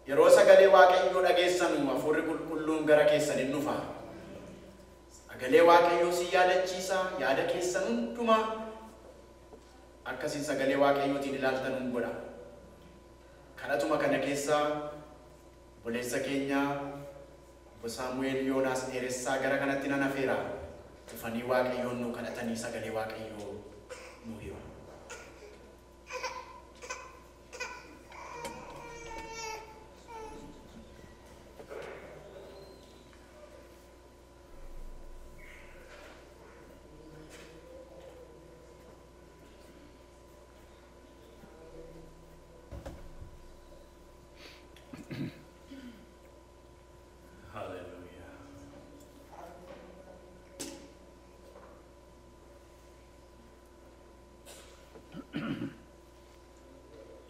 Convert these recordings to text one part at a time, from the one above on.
yeroo sagalee waaqayyoo dhageessanu hafuurri qulqulluun gara keessan hin dhufa. Sagalee waaqayyoo si yaadachiisa, yaada keessan hundumaa akkasiin sagalee waaqayyootiin ilaaltan hin godha. Kanatuma kana keessa obboleessa keenya obbo Saamu'eel Yoonaas dheeressaa gara kanatti nan afeera. Dhufanii waaqayyoon nu kadhatanii sagalee waaqayyoo nu himu.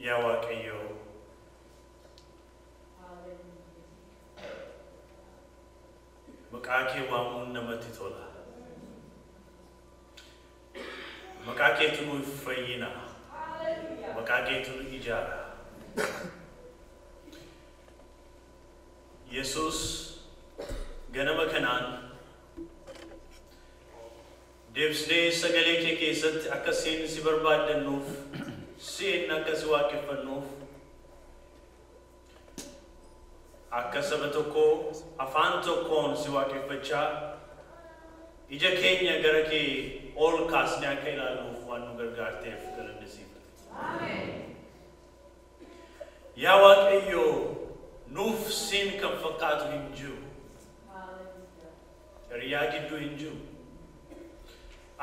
Ya waaqayyo maqaa kee waamuun namatti tola. Maqaa keetu nuuf fayyina. Maqaa keetu nu ijaara. Yesus ganama kanaan deebisnee sagalee kee keessatti akka seen si barbaaddannuuf seen akka si waaqeffannuuf akka saba tokko afaan tokkoon si waaqeffachaa ija keenya gara kee ol kaasnee akka ilaalluuf waan nu gargaarteef galanni siif. Ameen. Yaa Waaqayyo nuuf siin kan fakkaatu hin jiru. Hiriyaa gidduu hin jiru.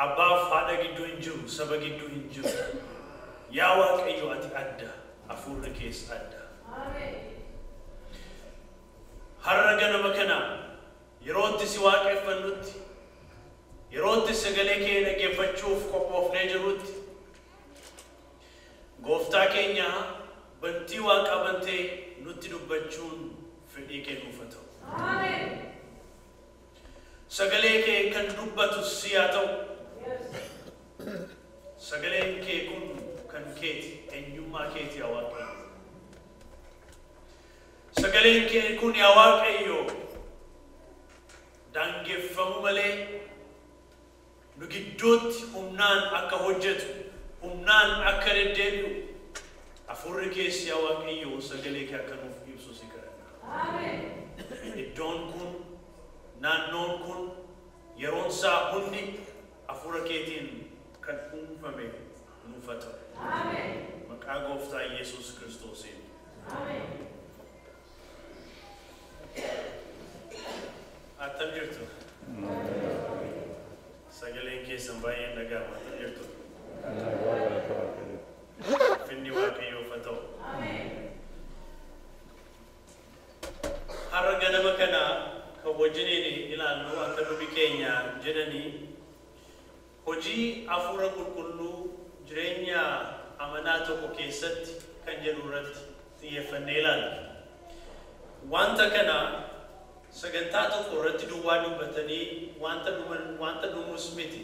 Abbaaf haadha gidduu hin jiru. Saba gidduu hin jiru. Yaa Waaqayyo ati adda. Hafuurri kees adda. Har'a ganama kana yerootti si waaqeffannutti, yerootti sagalee kee dhaggeeffachuuf qophoofnee jirutti Gooftaa keenya bantii Waaqaa bantee nutti dubbachuun fedhii kee nuuf haa ta'u. Ameen. Sagalee kee kan dubbatu si haa ta'u. Sagaleen kee kun kan keeti, eenyummaa keeti yaa Waaqayyo. Sagaleen kee kun yaa Waaqayyo daangeffamu malee nu gidduutti humnaan akka hojjetu, humnaan akka deddeebi'u hafuurri kees yaa Waaqayyo sagalee kee akka nuuf ibsu si kadhanna. Ameen. Iddoon kun, naannoon kun, yeroon isaa hundi hafuura keetiin kan uumame nuuf haa ta'u. Ameen. Maqaa Gooftaa Yesuus Kiristoosiin. Ameen. Attam jirtu? Sagaleen keessan baay'een dhaga'ama. Attam jirtu? Finni Waaqayyoof haa ta'u. Har'a ganama kana kan wajjiniin ilaallu akka lubi keenya jedhanii hojii hafuura qulqulluu jireenya amanaa tokko keessatti kan jedhu irratti xiyyeeffannee ilaalla. Wanta kana sagantaa tokko irratti duwwaa dubbatanii wanta dhumus miti.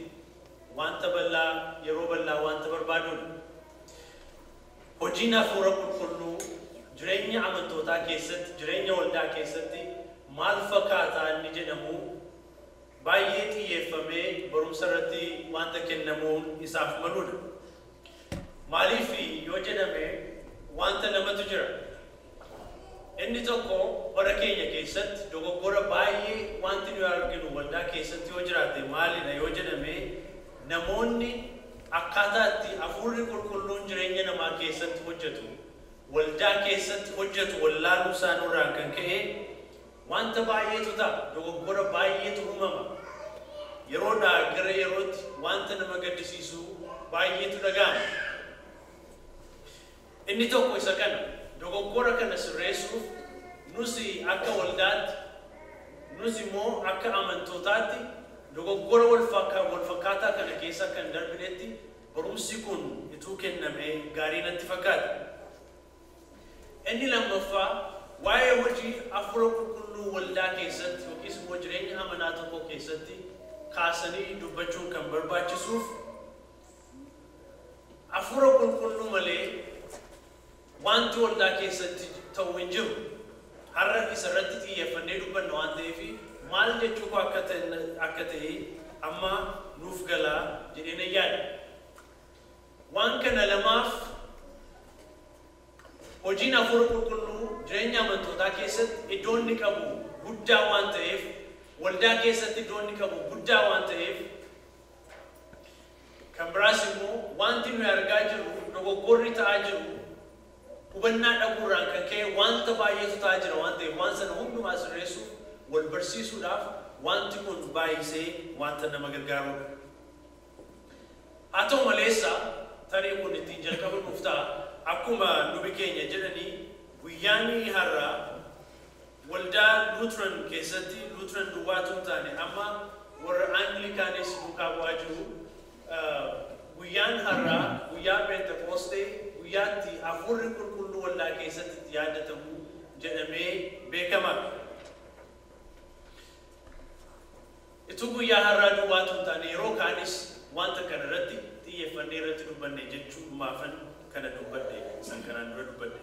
Wanta bal'aa yeroo bal'aa wanta barbaaduudha. Hojiin hafuura qulqulluu jireenya amantootaa keessatti, jireenya waldaa keessatti maal fakkaataa inni jedhamu baay'ee xiyyeeffamee barumsa irratti wanta kennamuun isaaf maluudha. Maaliif yoo jedhame wanta namatu jira. Inni tokko bara keenya keessatti dogoggora baay'ee wanti nu arginu waldaa keessatti yoo jiraate maalidha yoo jedhame namoonni akkaataa itti hafuurri qulqulluun jireenya namaa keessatti hojjetu, waldaa keessatti hojjetu wallaaluu isaaniirraan kan ka'e wanta baay'eetu ta'a, dogoggora baay'eetu uumama. Yeroodhaa gara yerootti wanta nama gaddisiisu baay'eetu dhaga'ama. Inni tokko isa kana. Dogoggora kana sirreessuuf nusi akka waldaatti, nusi immoo akka amantootaatti dogoggora wal fakkaataa kana keessa kan darbinetti barumsi kun ituu kennamee gaarii natti fakkaata. Inni lammaffaa waa'ee hojii hafuura qulqulluu waldaa keessatti yookiis immoo jireenya amanaa tokko keessatti kaasanii dubbachuun kan barbaachisuuf hafuura qulqulluu malee wanti waldaa keessatti ta'u hin jiru. har'a isarratti xiyyeeffannee dubbanna waan ta'eef maal jechuu akka ta'e amma nuuf galaa jedhee yaada. Waan kana lamaaf hojiin hafuura qulqulluu jireenya amantootaa keessatti iddoo inni qabu guddaa waan ta'eef, waldaa keessatti iddoo inni qabu guddaa waan ta'eef, kan biraas immoo wanti nuyi argaa jirru dogoggorri ta'aa jiru hubannaa dhabuurraan kan ka'e wanta baay'eetu ta'aa jira waan ta'eef waan sana hundumaa sirreessuuf wal barsiisuudhaaf wanti kun baay'isee wanta nama gargaarudha. Haa ta'u maleessa tarii kun ittiin jalqabamuuf ta'a. Akkuma lubi keenya jedhanii guyyaan har'aa waldaa Lutheran keessatti Lutheran duwwaatu hin taane amma warra Anglikaanis duukaa bu'aa jiru. Guyyaan har'aa guyyaa Pentekoostee guyyaatti hafuurri qulqulluu waldaa keessatti itti yaadatamu jedhamee beekama. Ituu guyyaa har'aa duwwaatu hin taane yeroo kaanis wanta kana irratti xiyyeeffannee irratti dubbanne jechuu maafan kana dubbadde san kanaan dura dubbadde.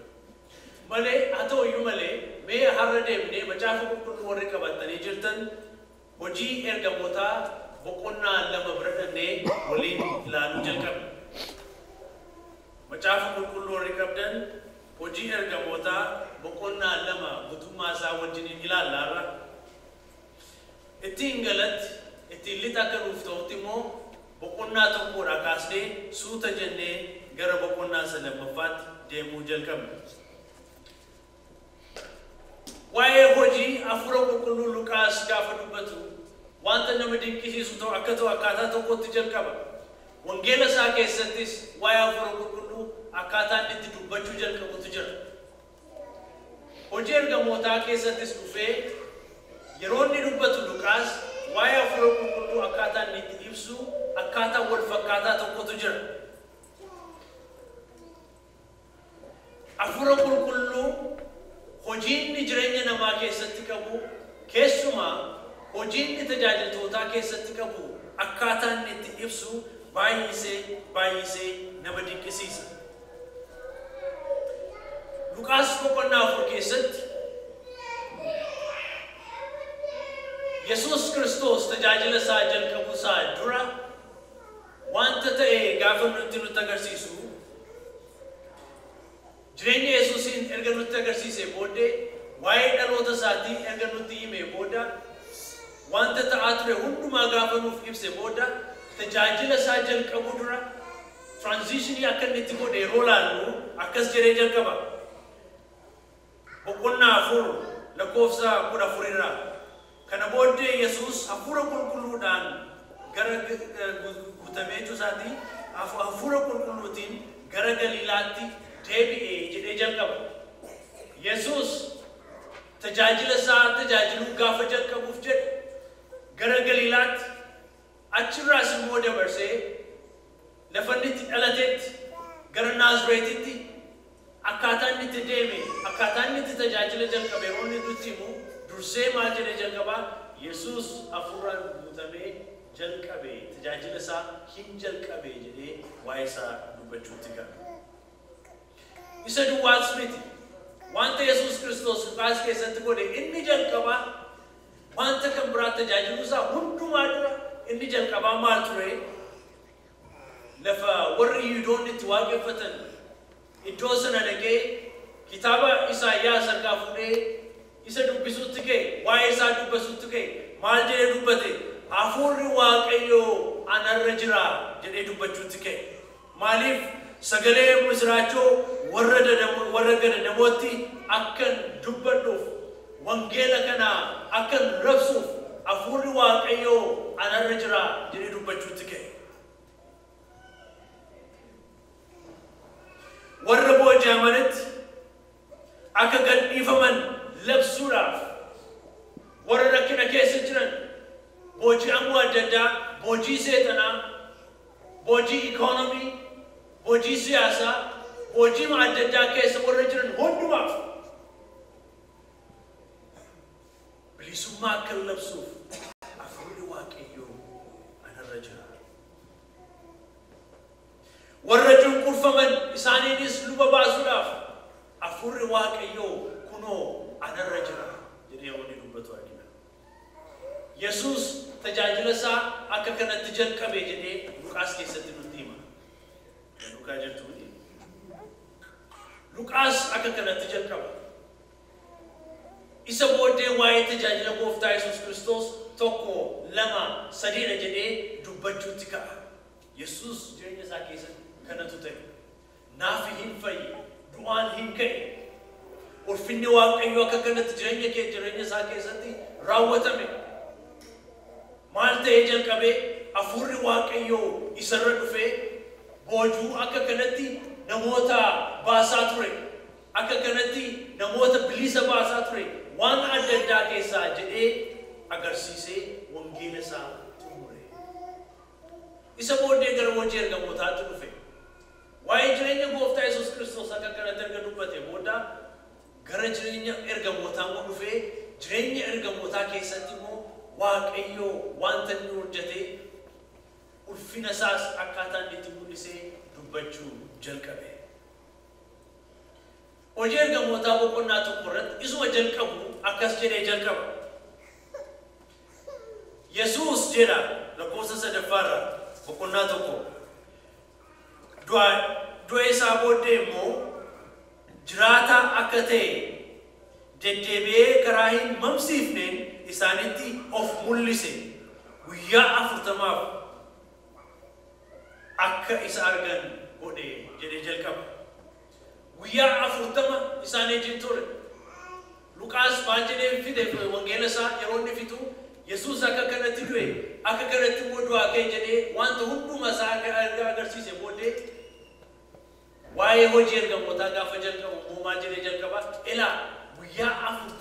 Malee haa ta'u iyyuu malee mee har'a deemnee macaafa qulqulluu warri qabatanii jirtan hojii ergamootaa boqonnaa 2 bira dhannee waliin ilaaluu jalqabna. Macaafa qulqulluu warri qabdan hojii ergamootaa boqonnaa 2 guutummaa isaa wajjiniin ilaalla har'a. Ittiin galatti ittiin lixa akka nuuf ta'utti immoo boqonnaa tokkodhaa kaasnee suuta jennee gara boqonnaa 9ffaatti deemuu jalqabna. Waa'ee hojii hafuura qulqulluu Luqaas gaafa dubbatu wanta nama dinqisiisu ta'u akkaataa tokkotti jalqaba. Wangeela isaa keessattis waa'ee hafuura qulqulluu akkaataa inni itti dubbachuu jalqabutu jira. Hojii ergamootaa keessattis dhufee yeroo inni dubbatu Luqaas waa'ee hafuura qulqulluu akkaataa inni itti ibsu akkaataa wal fakkaataa tokkotu jira. Hafuura qulqulluu hojii inni jireenya namaa keessatti qabu keessumaa hojii inni tajaajiltootaa keessatti qabu akkaataa inni itti ibsu baay'isee nama dinqisiisa. Luqaas boqonnaa 4 keessatti Yesuus Kiristoos tajaajila isaa jalqabuu isaa dura wanta ta'e gaafa nutti agarsiisu jireenya Yesuusiin erga nutti agarsiisee booddee waa'ee dhaloota isaatii erga nutti himee booda wanta ta'aa ture hundumaa gaafa nuuf ibse booda tajaajila isaa jalqabuu dura transitionii akka inni itti godhe yeroo laallu akkas jedhee jalqaba. Boqonnaa 4 lakkoofsa 14 irraa kana booddee Yesuus hafuura qulqulluudhaan gara guutameetu isaatii hafuura qulqulluutiin gara Galiilaatti deebi'ee jedhee jalqaba. Yesuus tajaajila isaa tajaajiluu gaafa jalqabuuf jedhe gara Galiilaatti achirraas immoo dabarsee lafa inni itti dhalatetti gara Naazreetitti akkaataa inni itti deeme akkaataa inni itti tajaajila jalqabe yeroo inni nutti himu dursee maal jedhee jalqabaa Yesuus hafuuraan guutamee jalqabe tajaajila isaa hin jalqabe jedhee waa'ee isaa dubbachuutti gala. Isa duwwaas miti wanta Yesuus Kiristoos Luqaas keessatti godhe inni jalqabaa wanta kan biraa tajaajiluu isaa hundumaa dura inni jalqabaa maal ture? Lafa warri Yihuudoonni itti waaqeffatan iddoo sana dhaqee kitaaba Isaayyaas harkaa fuudhee isa dubbisuutti ka'e waa'ee isaa dubbisuutti ka'e maal jedhee dubbate? Hafuurri Waaqayyoo anarra jira jedhee dubbachuutti ka'e. Maaliif? Sagalee misraachoo warra gadadamootti akkan dubbadhuuf wangeela kana akkan rabsuuf hafuurri Waaqayyoo anarra jira jedhee dubbachuutti ka'e. Warra booji'amanitti akka gadhiifaman labsuudhaaf warra rakkina keessa jiran booji'amuu adda addaa boojii seexanaa boojii ikoonomii hojii siyaasaa hojii adda addaa keessa warra jiran hundumaaf bilisummaa akka labsuuf hafuurri Waaqayyoo anarra jira. Warra cunqurfaman isaaniinis luba baasuudhaaf hafuurri Waaqayyoo kunoo anarra jira jedhee wanni dubbatu argina. Yesuus tajaajila isaa akka kanatti jalqabe jedhee Luqaas keessatti nutti hima. Luqaa jechuun Luqaas akka kanatti jalqaba. Isa booddee waa'ee tajaajila Gooftaa Yesuus Kiristoos tokko lama sadiidha jedhee dubbachuutti ka'a. Yesuus jireenya isaa keessatti kanatu ta'e. Naaf hin fayye, du'aan hin ka'e. Ulfinni Waaqayyoo akka kanatti jireenya isaa keessatti raawwatame. Maal ta'ee jalqabee hafuurri Waaqayyoo isarra dhufee boojuu akka kanatti namoota baasaa ture. Akka kanatti namoota bilisa baasaa ture. Waan adda addaa keessaa jedhee agarsiisee wangeela isaa xumure. Isa booddee gara hojii ergamootaatti dhufe. Waa'ee jireenya Gooftaa Yesuus Kiristoos akka kanatti erga dubbate booda gara jireenya ergamootaa immoo dhufee jireenya ergamootaa keessatti immoo Waaqayyoo wanta inni hojjete ulfina isaas akkaataa inni itti mul'isee dubbachuu jalqabe. Hojii ergamootaa boqonnaa tokko irratti isuma jalqabu akkas jedhee jalqaba. Yesuus jedha lakkoofsa 3 boqonnaa tokko. Du'a isaa booddee immoo jiraata akka ta'e deddeebi'ee karaa hin mamsiifneen isaanitti of mul'ise. Guyyaa 40 akka isa argan godhe jedhee jalqaba. Guyyaa 40 isaan wajjin ture. Luqaas maal jedhee fide wangeela isaa yeroo inni fitu Yesuus akka kanatti du'e akka kanatti immoo du'aa ka'e jedhee wanta hunduma isaa agarsiise booddee waa'ee hojii ergamootaa gaafa jalqabu immoo maal jedhee jalqaba? Ilaa guyyaa 40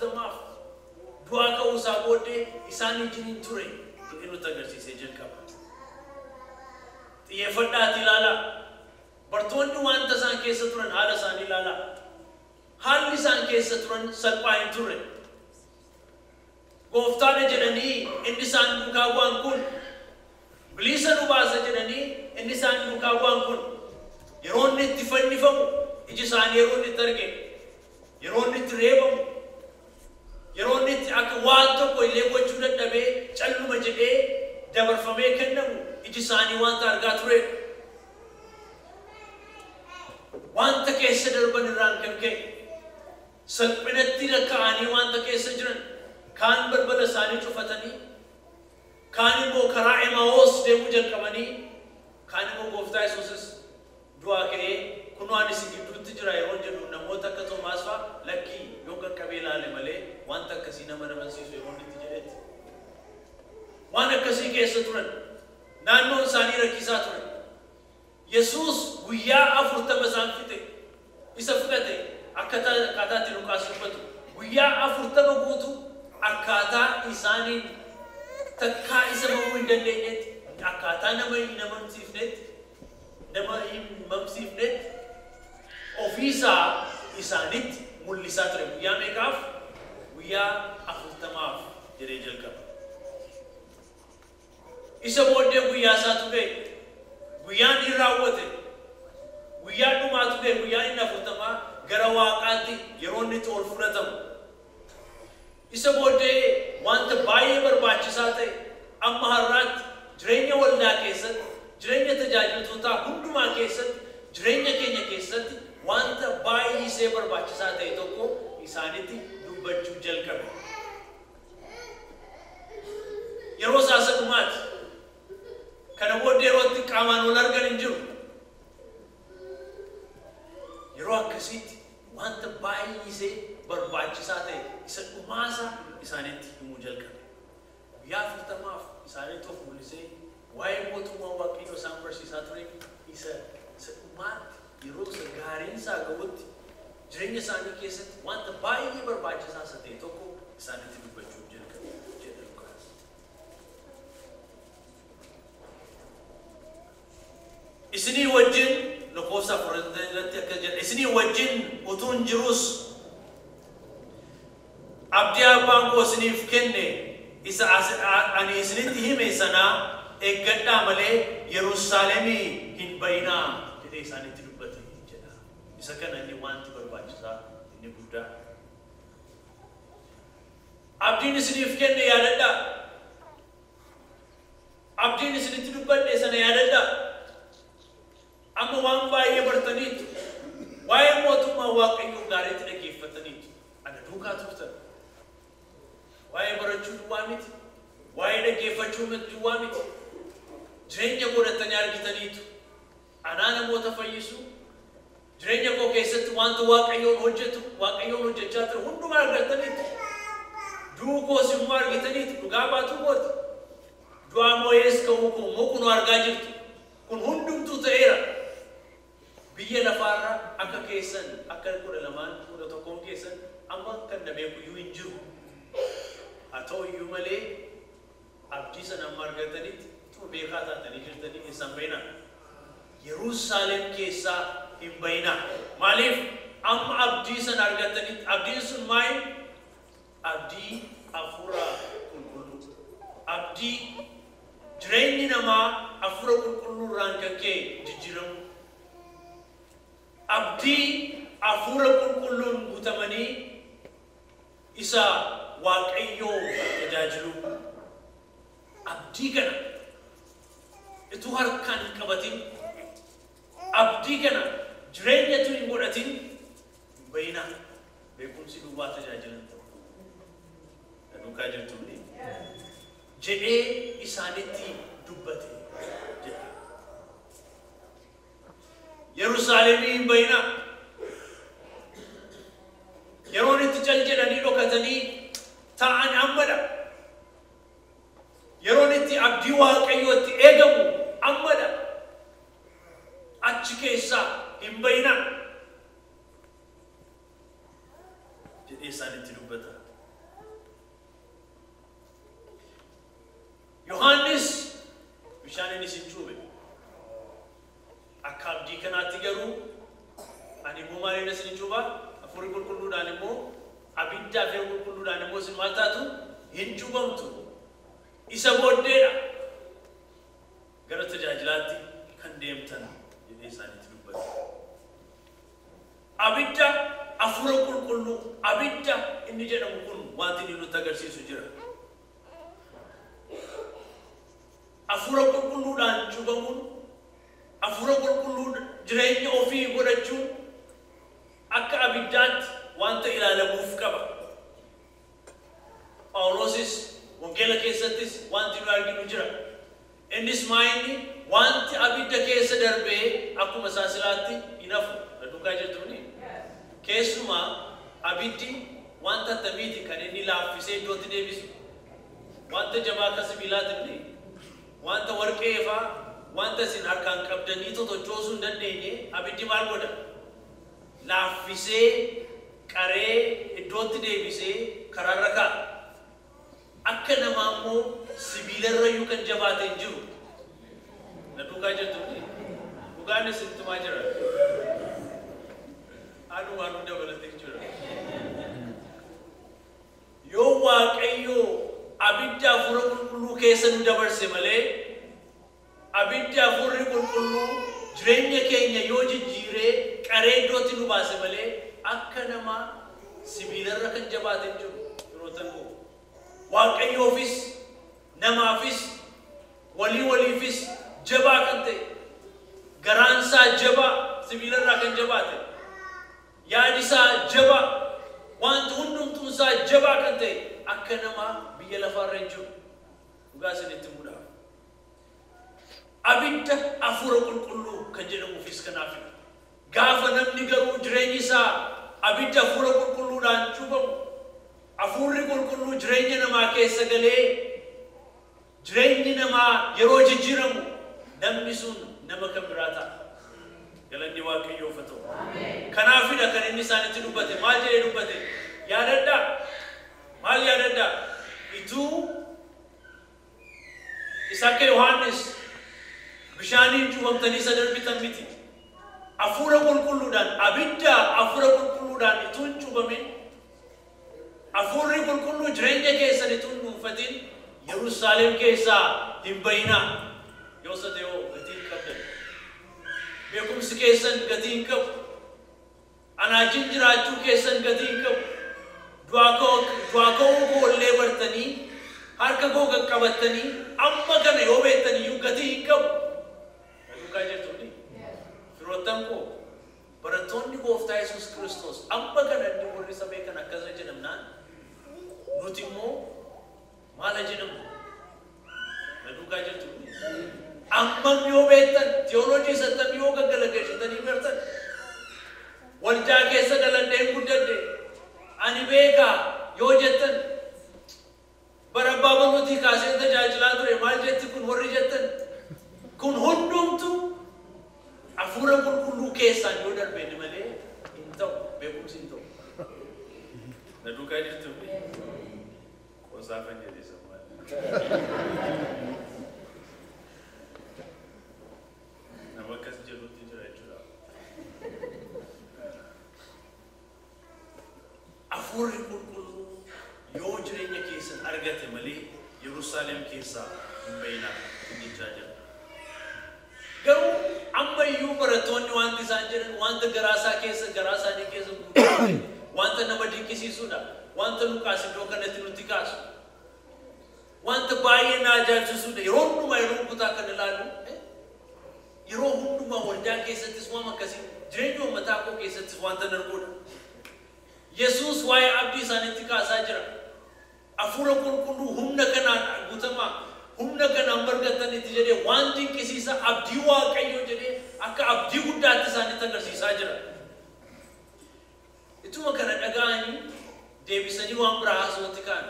du'aa ka'uu isaa booddee isaan wajjin ture jedhee nutti agarsiisee jalqaba. Xiyyeeffadhaati ilaalaa. Bartoonni wanta isaan keessa turan haala isaanii ilaalaa. Haalli isaan keessa turan salphaa hin turre. Gooftaadha jedhanii inni isaan duukaa bu'an kun bilisa nu baasa jedhanii inni isaan duukaa bu'an kun yeroo inni itti fannifamu iji isaanii yeroo inni itti arge yeroo inni itti reebamu yeroo inni itti akka waan tokko illee gochuu dadhabee calluma jedhee dabarfamee kennamu iji isaanii wanta argaa ture. Wanta keessa darban irraan kan ka'e salphinatti lakkaa'anii wanta keessa jiran kaan balbala isaanii cufatanii kaan immoo karaa Emaa'oos deemuu jalqabanii kaan immoo Gooftaa Yesuusis du'aa ka'ee kunoo ani isin gidduutti jira yeroo jedhu namoota akka Toomaas fa'a lakkii yoo qaqqabee ilaale malee wanta akkasii nama amansiisu yeroo itti jedhetti waan akkasii keessa turan naannoon isaanii rakkisaa ture. Yesuus guyyaa 40 isaan fixe isa fudhate akkaataa itti Luqaas dubbatu guyyaa 40 guutuu akkaataa isaaniin takkaa isa bahuu hin dandeenyetti akkaataa nama hin mamsiifnetti ofiisaa isaanitti mul'isaa ture. Guyyaa meeqaaf? Guyyaa 40 jedhee jalqaba. Isa booddee guyyaa isaatu ga'e. Guyyaan inni raawwate guyyaa dhumaatu ga'e. Guyyaan inni 40 gara Waaqaatti yeroo inni itti ol fudhatamu. Isa booddee wanta baay'ee barbaachisaa ta'e amma har'aatti jireenya waldaa keessatti jireenya tajaajiltootaa hundumaa keessatti jireenya keenya keessatti wanta baay'ee barbaachisaa ta'e tokko isaanitti dubbachuu jalqabe. Yeroo saasa dhumaati. Kana booddee yerootti qaamaan wal argan hin jiru. Yeroo akkasitti wanta baay'ee barbaachisaa ta'e isa dhumaasa isaanitti himuu jalqabe. Guyyaa 40 isaanitti of mul'isee waa'ee mootummaa Waaqayyoo isaan barsiisaa ture isa dhumaatti yeroo isa gaariin isaa ga'utti jireenya isaanii keessatti wanta baay'ee barbaachisaa isa ta'e tokko isaanitti dubbachuu jalqabe jedha Luqaas. Isinii wajjin lakkoofsa 4 irratti akka jedha isinii wajjin utuun jirus abdii abbaan koo isiniif kenne isa ani isinitti hime sanaa eeggadhaa malee Yerusaalemii hin bayinaa jedhee isaanitti dubbate jedha. Isa kana inni wanti barbaachisaa inni guddaa abdiin isiniif kenne yaadadhaa. Abdiin isinitti dubbadhe sana yaadadhaa. Amma waan baay'ee bartaniitu. Waa'ee mootummaa Waaqayyoo gaariitti dhaggeeffataniitu. Ana duukaa turtan. Waa'ee barachuu duwwaa miti. Waa'ee dhaggeeffachuu duwwaa miti. Jireenya godhatanii argitaniitu. Anaa namoota fayyisuu. Jireenya koo keessatti wanta Waaqayyoon hojjetu, Waaqayyoon hojjechaa ture hundumaa argataniitu. Du'uu koos immoo argitaniitu. Dhugaa baatuu kooti. Du'aa moo'ees ka'uu koo immoo kunoo argaa jirtu. Kun hundumtuu ta'eera. Biyya lafaarraa akka keessan, akka 12 keessan amma kan na beekuyyuu hin jiru. Haa ta'u iyyuu malee abdii sana amma argatanitti utuma beekaa taatanii jirtanii keessan bayinaa. Yerusaalem keessaa hin bayinaa. Maaliif amma abdii sana argatanitti abdiin sun maali? Abdii hafuura qulqulluu. Abdii jireenyi namaa hafuura qulqulluurraan kan ka'e jijjiiramu. Abdii hafuura qulqulluun guutamanii isa Waaqayyoo tajaajilu. Abdii kana ituu harkaan hin qabatin, abdii kana jireenyatu hin godhatin hin bayinaa. Beekumsi duwwaa tajaajilan ta'u. Duukaa jirtuuni jedhee isaanitti dubbate jedha. Yerusaalemii hin bayinaa. Yeroon itti cal jedhanii dhokatanii ta'an ammadha. Yeroon itti abdii Waaqayyoo itti eegamu ammadha. Achi keessaa hin bayinaa jedhee isaanitti dubbata. Yohaannis bishaan isin cuube. Akka abdii kanaatti garuu ani immoo maaliin isin cuuba? Hafuurri qulqulluudhaan immoo abiddaa fi qulqulluudhaan immoo isin maal taatu? Hin cuubamtu. Isa booddeedha. Gara tajaajilaatti kan deemtan jedhee isaanitti dubbata. Abidda hafuura qulqulluu, abidda inni jedhamu kun wanti inni nutti agarsiisu jira. Hafuura qulqulluudhaan cuubamuun, hafuura qulqulluu jireenya ofii godhachuun akka abiddaatti wanta ilaalamuuf qaba. Phaawulosis wangeela keessattis wanti nu arginu jira. Innis maayinni wanti abidda keessa darbee akkuma saasilaatti hin hafu. Duukaa jirtuuni. Keessumaa abiddi wanta tamiiti kan inni laaffisee iddootti deebisu. Wanta jabaa akka sibiilaatti wanta warqee faa wanta isin harkaan qabdanii totochoosuu hin dandeenye abiddi maal godha? Laaffisee qaree iddootti deebisee karaarra kaa'a. Akka namaa immoo sibiilarrayyuu kan jabaate hin jiru. Na duukaa jirtuuni. Dhugaan isinitti jira. Aduu waan hunda dabalatee jira. Yoo Waaqayyoo abidda hafuura qulqulluu keessa nu dabarse malee, abidda hafuurri qulqulluu jireenya keenya yoo jijjiiree qaree iddootti nu baase malee akka namaa sibiilarra kan jabaate hin jiru. Yeroo ta'u Waaqayyoofis namaafis waliifis jabaa kan ta'e, garaansaa jabaa sibiilarraa kan jabaate, yaadisaa jabaa, wanti hundumtuunsaa jabaa kan ta'e akka namaa biyya lafaarra hin jiru. Dhugaa isinitti muudhaaf. Abidda hafuura qulqulluu kan jedhamuufis kanaafidha. Gaafa namni garuu jireenyi isaa abidda hafuura qulqulluudhaan cuubamu, hafuurri qulqulluu jireenya namaa keessa galee jireenyi namaa yeroo jijjiiramu namni sun nama kan biraa ta'a. Galanni Waaqayyoof haa ta'u. Kanaafidha kan inni isaanitti dubbate. Maal jedhee dubbate? Yaadadhaa. Maal yaadadhaa? Ituu isa akka Yohaannis bishaaniin cuubamtanii isa darbitan miti. Hafuura qulqulluudhaan, abidda hafuura qulqulluudhaan ituu hin cuubamin, hafuurri qulqulluu jireenya keessan ituu hin dhuunfatin Yerusaalem keessaa hin bayinaa. Yoo isa ta'e gatii hin qabdan. Beekumsi keessan gatii hin qabu. Anaachiin jiraachuu keessan gatii hin qabu. Du'aa ka'oo du'aa koolee bartanii harka koo qaqqabattanii amma kana yoo beektanii iyyuu gatii hin qabu. Dhugaa jirtuni. Firoottan koo barattoonni gooftaa Yesuus Kiristoos amma kana inni warri sabee kan akkasa jedhamnaan nuti immoo maal jedhamu? Dhugaa jirtuni. Amma yoo beektan teoloojii sattamii yoo gaggalageessitanii bartan waldaa keessa dalandee guddadde ani beekaa yoo jettan bara baabaluutii kaasee tajaajilaa ture maal jetti kun warri jettan kun hundumtu hafuura qulqulluu keessaan yoo darbee malee hin ta'u beekumsi hin ta'u. Na dhugaa jirtu qosaafan jedhee sammaa. Nama akkas jedhutti jira jechuudha. Hafuurri qulqulluu yoo jireenya keessan argate malee Yerusaalem keessaa hin bayinaa hin jechaa jira. Garuu amma iyyuu barattoonni wanti isaan jedhan wanta garaa isaanii keessa guutuu wanta nama dinqisiisuudha. Wanta Luqaas iddoo kanatti nutti kaasu. Wanta baay'ee na ajaa'ibsiisuudha. Yeroo hundumaa yeroo kutaa kan ilaalu yeroo hundumaa waldaa keessattis waan akkasii jireenya uummataa koo keessattis wanta darbuudha. Yesuus waa'ee abdii isaaniitti kaasaa jira. Hafuura qulqulluu humna kanaan guutamaa humna kanaan bargatanitti jedhee waan dinqisiisa abdii Waaqayyoo jedhee akka abdii guddaatti isaanitti agarsiisaa jira. Ituma kana dhaga'anii deebisanii waan biraa haasawatti kaan.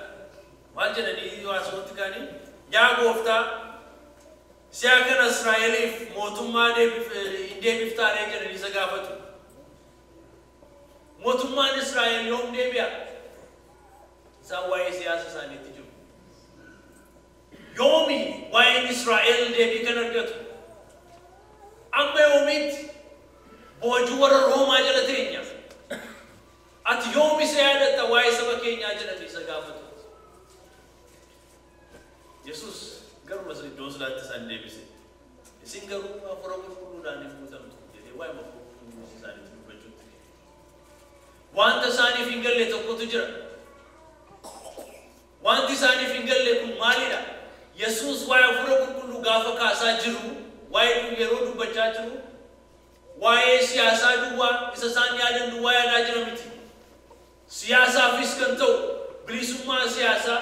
Maal jedhanii haasawatti kaanii? Yaa gooftaa si'a kana Israa'eliif mootummaa hin deebiftaaree jedhanii isa gaafatu. Mootummaan Israa'el yoom deebi'a? Isaan waa'ee siyaasa isaaniitti jiru. Yoomi waa'een Israa'el deebii kan argatu? Amma yoomitti boojuu warra Roomaa jala teenya. Ati yoomi isa yaadatta waa'ee saba keenyaa jedhanii isa gaafatu. Yesuus garuu iddoo sulaatti isaan deebise. Isin garuu hafuura qulqulluudhaan hin guutamtu jedhee waa'ee hafuura qulqulluu isaaniitti dubbachuutti. Wanta isaaniif hin galle tokkotu jira. Wanti isaaniif hin galle kun maalidha? Yesuus waa'ee hafuura qulqulluu gaafa kaasaa jiru, waa'ee yeroo dubbachaa jiru, waa'ee siyaasaa duwwaa isa isaan yaadan duwwaa yaadaa jira miti. Siyaasaafis kan ta'u bilisummaa siyaasaa,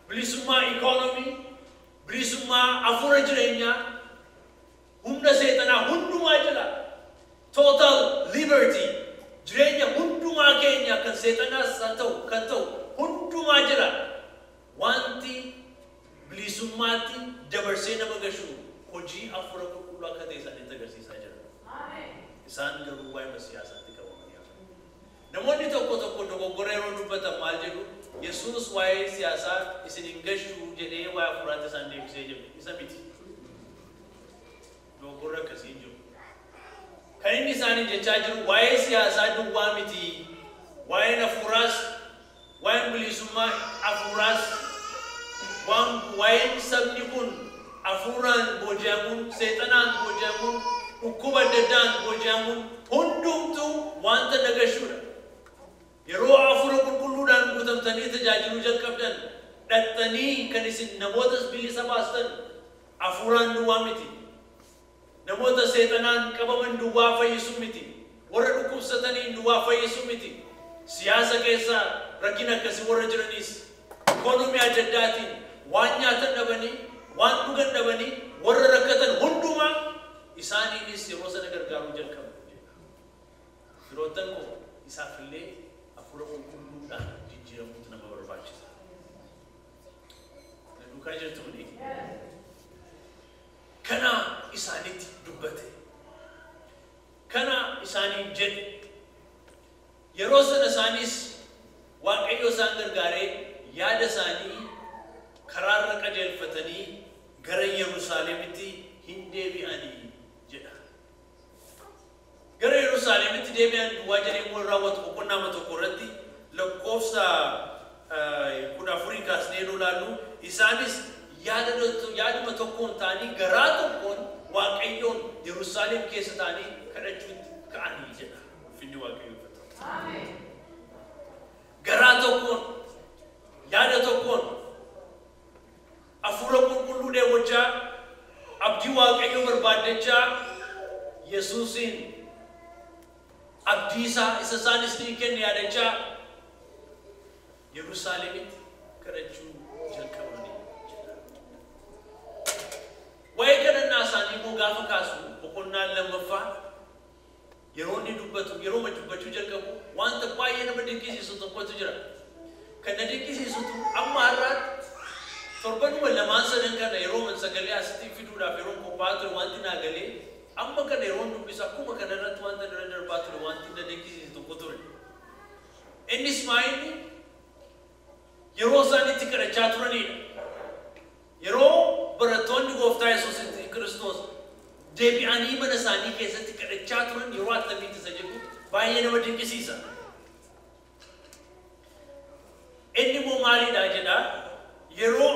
bilisummaa ikoonomii, bilisummaa hafuura jireenyaa, humna seexanaa hundumaa jala total liberty jireenya hundumaa keenya kan seexanaas kan ta'u hundumaa jala wanti bilisummaatti dabarsee nama gashu hojii hafuura qulqulluu akka ta'e isaanitti agarsiisaa jira. Isaan garuu waa'ee siyaasaatti qabamanii hafu. Namoonni tokko dogoggora yeroo dubbatan maal jedhu? Yesuus waa'ee siyaasaa isin hin gashu jedhee waa'ee hafuuraatti isaan deebisee jiru. Isa miti. Dogoggora akkasii jiru. Kan inni isaanii jechaa jiru waa'ee siyaasaa duwwaa miti. Waa'een hafuuraas, waa'een bilisummaa hafuuraas, waa'een sabni kun hafuuraan booji'amuun, seexanaan booji'amuun, dhukkuba adda addaan booji'amuun hundumtuu wanta nagashuudha. Yeroo hafuura qulqulluudhaan guutamtanii tajaajiluu jalqabdan dhattanii kan isin namootas bilisa baastan hafuuraan duwwaa miti. Namoota seexanaan qabaman duwwaa fayyisuu miti. Warra dhukkubsatanii duwwaa fayyisuu miti. Siyaasa keessaa rakkina akkasii warra jiranis ikoonomii adda addaatiin waan nyaatan dhabanii, waan dhugan dhabanii warra rakkatan hundumaa isaaniinis yeroo sana gargaaruu jalqabu. Firoottan koo isaafillee hafuura qulqulluudhaan jijjiiramuutu nama barbaachisa. Duukaa jirtuuni? Kana isaanitti dubbate. Kana isaaniin jedhe. Yeroo sana isaanis Waaqayyo isaan gargaaree yaada isaanii karaarra qajeelfatanii gara Yerusaalemitti hin deebi'anii jedha. Gara Yerusaalemitti deebi'an duwwaa jedhee immoo raawwatu boqonnaa tokko irratti lakkoofsa 14 kaasnee ilaallu isaanis yaaduma tokkoon ta'anii garaa tokkoon Waaqayyoon Yerusaalem keessa ta'anii kadhachuutti ka'anii jedha. Finni Waaqayyo. Garaa tokkoon Yesuusin abdiisa isa isaanis ni kenne yaadachaa Yerusaalemitti kadhachuu jalqabanii jira. Waa'ee kadhannaa isaanii immoo gaafa kaasu boqonnaan lammaffaa yeroo inni dubbatu yeroo dubbachuu jalqabu wanta baay'ee nama dinqisiisu tokkotu jira. Kan na dinqisiisutu amma har'aatti torbanuma lamaan sadan kana yeroo man sagalee asitti fiduudhaaf yeroo qophaa'aa ture wanti naa galee amma kana yeroo dubbisu akkuma kana irratti wanta dura darbaa ture wanti na dinqisiisu tokko ture. Innis maayini yeroo isaan itti kadhachaa turanidha. Yeroo barattoonni gooftaa Yesuus Kiristoos deebi'anii mana isaanii keessatti kadhachaa turan yeroo attamitti isa jedhu baay'ee nama dinqisiisa. Inni immoo maalidha jedha yeroo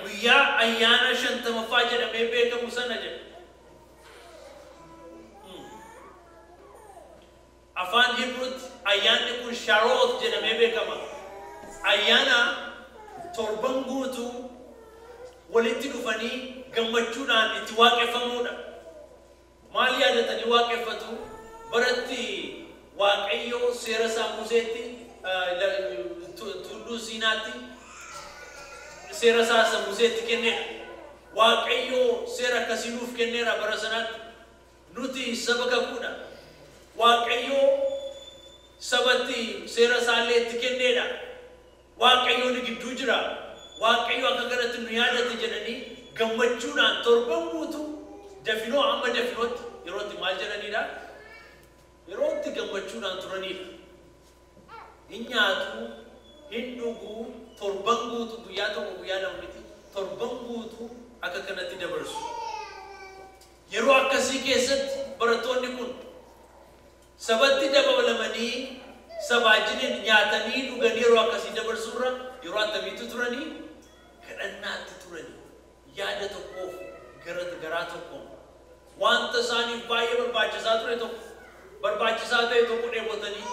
guyyaa ayyaana 50ffaa jedhamee beekamu sana jedha. Afaan Hibruutti ayyaanni kun Sharoot jedhamee beekama. Ayyaana torban guutuu walitti dhufanii gammachuudhaan itti waaqeffamuudha. Maal yaadatanii waaqeffatu? Baratti Waaqayyo seera isaa Museetti tulluu Siinaatti seera isaa Museetti kenneera. Waaqayyo seera akkasii nuuf kenneera bara sanaatti. Nuti saba kakuudha. Waaqayyo sabatti seera isaallee itti kenneedha. Waaqayyoon gidduu jira. Waaqayyo akka kanatti nu yaadate jedhanii gammachuudhaan torban guutuu dafinoo amma dafinootti yeroo itti maal jedhanidha? Yeroo itti gammachuudhaan turanidha. Hin nyaatu, hin dhuguu, torban guutuu guyyaa tokko guyyaa lama miti torban guutuu akka kanatti dabarsu. Yeroo akkasii keessatti barattoonni kun sabatti dabalamanii sabaajiniin nyaatanii dhuganii yeroo akkasii dabarsuurra yeroo attamiitu turanii kadhannaatti turanii yaada tokkoof garaa tokkoon wanta isaaniif baay'ee barbaachisaa ture tokko barbaachisaa ta'e tokko dheebotanii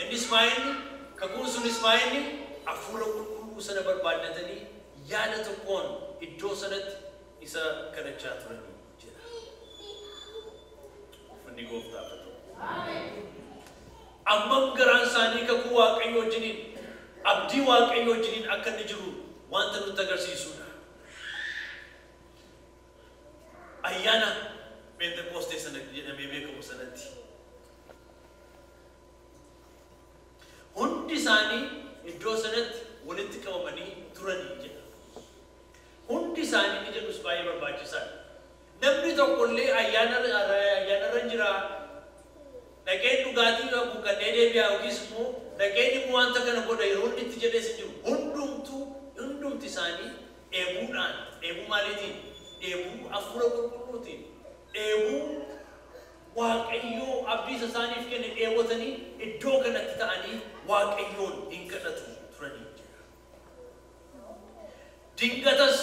innis maayinni kakuun sunis maayinni hafuura qulqulluu sana barbaaddatanii yaada tokkoon iddoo sanatti isa kadhachaa turanii jedha. Uffanni gooftaa ta'u. Ammam garaan isaanii kakuu Waaqayyo wajjiniin abdii Waaqayyo wajjiniin akka inni jiru wanta nutti agarsiisudha. Ayyaana Pentekoostee sana jedhamee beekamu sanatti hundi isaanii iddoo sanatti walitti qabamanii turanii jedha. Hundi isaanii ni jedhus baay'ee barbaachisaadha. Namni tokkollee ayyaanarra jira dhaqeen dhugaatii qabu kanneen deebi'aa yookiis immoo dhaqeen immoo wanta kana godha yeroo inni itti jedhee si jiru hundumti isaanii dheebuudhaan dheebuu maaliitiin? Dheebuu hafuura qulqulluutiin dheebuu Waaqayyoo abdii isaaniif kenne dheebotanii iddoo kanatti ta'anii Waaqayyoon hin kadhatu turanii jira. Dingatas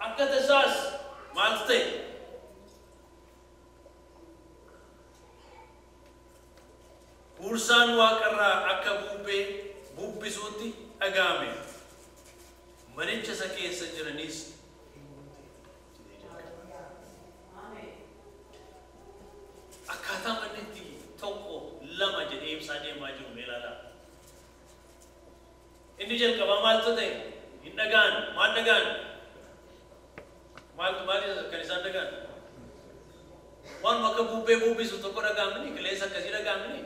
akka tasaas maal ta'e? Huursaan Waaqarraa akka bubbee bubbisuutti dhaga'ame. Manicha isa keessa jiranis akkaataa mannitti tokko lama jedhee ibsaa deemaa jiru meelaadha. Inni jalqabaa maaltu ta'e? Hin dhaga'an. Maal dhaga'an? Maal kan isaan dhaga'an? Waan akka bubbee bubbisu tokko dhaga'amni, qilleensa akkasii dhaga'amni.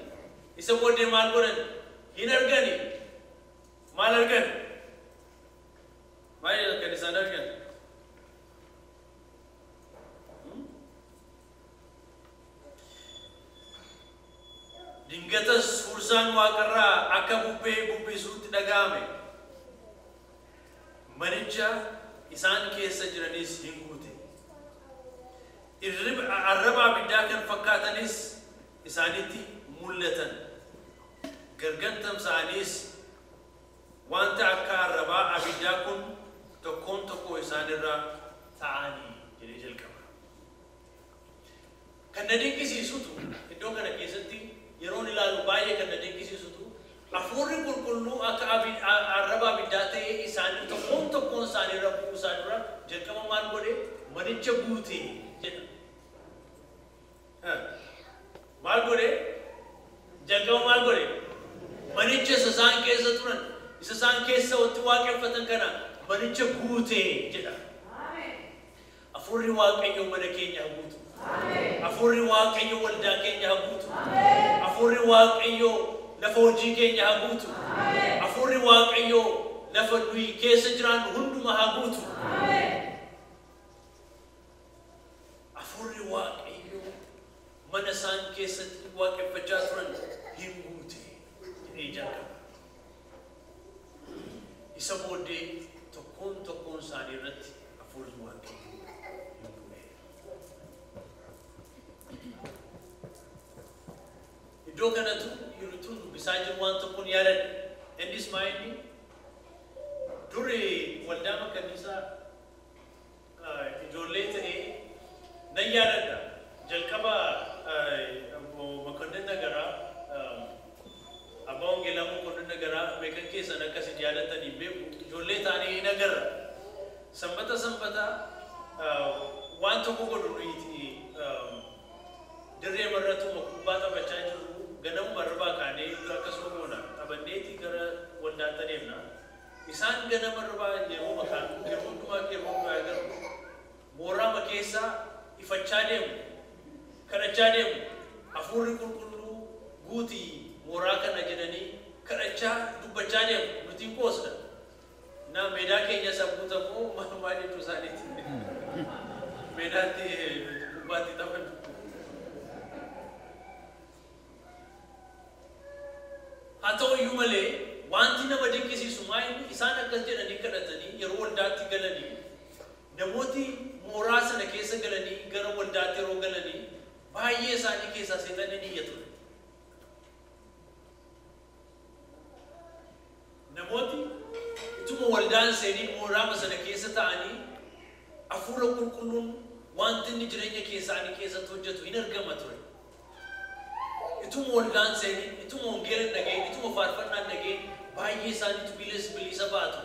Isa booddee maal godhan? Hin argani. Maal argan? Maal kan isaan argan? Dingatas huursaan Waaqarraa akka bubbee bubbisuutti dhaga'ame. Manicha isaan keessa jiranis hin guute. Arraba abiddaa kan fakkaatanis isaanitti mul'atan. Gargantam isaaniis wanta akka arrabaa abiddaa kun tokkoon tokko isaanirra ta'anii jedhee jalqaba. Kan na dinqisiisutu iddoo kana keessatti yeroon ilaalu baay'ee kan na dinqisiisutu hafuurri qulqulluu akka arraba abiddaa ta'ee isaanii tokkoon tokkoon isaaniirra bu'uu isaa dura jalqaba maal godhe? Manicha guute jedha. maal godhe jalqaba maal godhe manicha isa isaan keessa turan isa isaan keessa watti waaqeffatan kana manicha guutee jedha. Afurri waaqayyo mana keenya guutu. Afurri waaqayyo waldaa keenya guutu. Afurri waaqayyo lafa hojii keenya guutu. Afurri waaqayyo lafa nuyi keessa jiran hunduma guutu. Afurri waaqayyo mana isaan keessatti waaqeffachaa turan hin guute jedhee jalqaba. Isa booddee tokkoon isaanii irratti afurri waaqayyo iddoo kanatu yeroo dubbisaa jiru waan tokkoon yaadadha. Innis maayini durii waldaa makaniisaa ijoollee ta'ee nan yaadadha. Jalqaba makonnin nagaraa abbaa wangeelaa makonnin nagaraa beekan keessan akkasiin yaadatanii beeku ijoollee ta'anii nagarra. Sanbata waan tokko godhu nuyi dirree marratu kubbaa taphachaa jiru. Ganam marba kaane akkasuma goona taphanneeti gara waldaatti deemna. Isaan ganam marba yeroo makaan yeroo dhumaa garuu mooraa makeessa ifachaa deemu kadhachaa deemu afurri qulqulluu guutii mooraa kana jedhanii kadhachaa dubbachaa deemu nuti qoosna. Na meedaa keenya sabuuta moo maal jechuu isaaniiti meedaatti kubbaatti taphatu. Haa ta'u iyyuu malee wanti nama dinqisiisu maayini isaan akkas jedhanii kadhatanii yeroo waldaatti galanii namooti mooraa sana keessa galanii gara waldaatti yeroo galanii baay'ee isaanii keessaa seexanni ni iyyatu. Namooti ituma waldaan seenii mooraa sana keessa ta'anii hafuura qulqulluun wanti inni jireenya isaanii keessatti hojjetu hin argama ture. Ituma waldaan seenii ituma wangeela dhageen ituma faarfannaa dhageen baay'ee isaaniitu bilisa baatu.